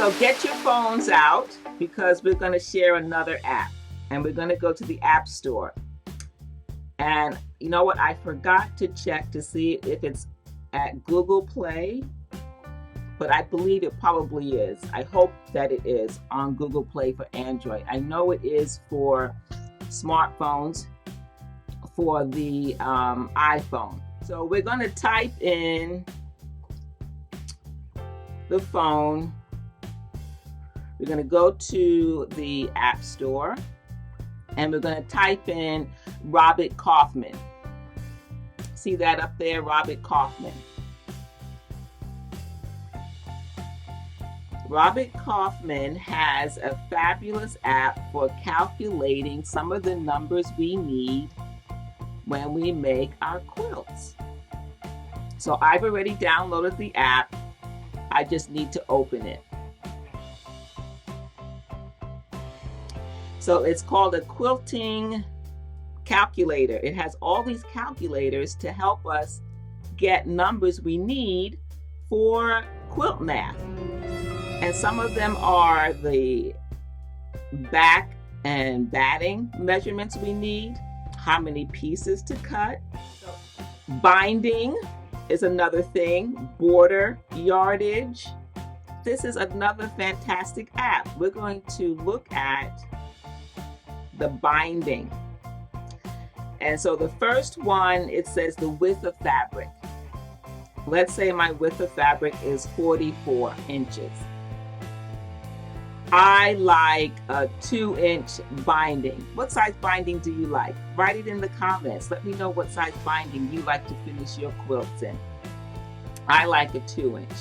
So get your phones out because we're going to share another app, and we're going to go to the App Store. And you know what? I forgot to check to see if it's at Google Play, but I believe it probably is. I hope that it is on Google Play for Android. I know it is for smartphones for the iPhone. So we're going to type in the phone. We're going to go to the App Store and we're going to type in Robert Kaufman. See that up there, Robert Kaufman. Robert Kaufman has a fabulous app for calculating some of the numbers we need when we make our quilts. So I've already downloaded the app. I just need to open it. So it's called a quilting calculator. It has all these calculators to help us get numbers we need for quilt math. And some of them are the back and batting measurements we need, how many pieces to cut. Binding is another thing, border yardage. This is another fantastic app. We're going to look at the binding. And so the first one, it says the width of fabric. Let's say my width of fabric is 44 inches. I like a 2-inch binding. What size binding do you like? Write it in the comments. Let me know what size binding you like to finish your quilts in. I like a 2-inch.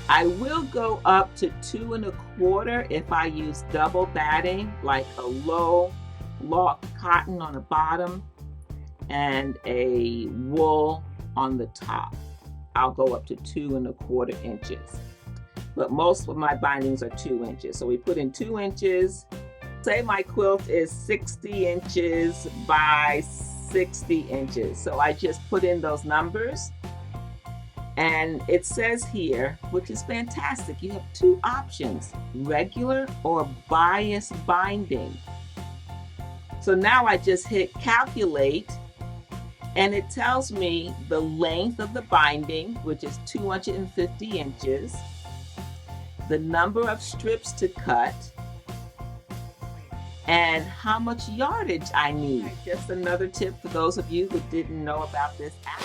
I will go up to 2 1/4 if I use double batting, like a low lock cotton on the bottom and a wool on the top. I'll go up to 2 1/4 inches. But most of my bindings are 2 inches. So we put in 2 inches. Say my quilt is 60 inches by 60 inches. So I just put in those numbers. And it says here, which is fantastic, you have 2 options, regular or bias binding. So now I just hit calculate, and it tells me the length of the binding, which is 250 inches, the number of strips to cut, and how much yardage I need. Just another tip for those of you who didn't know about this app.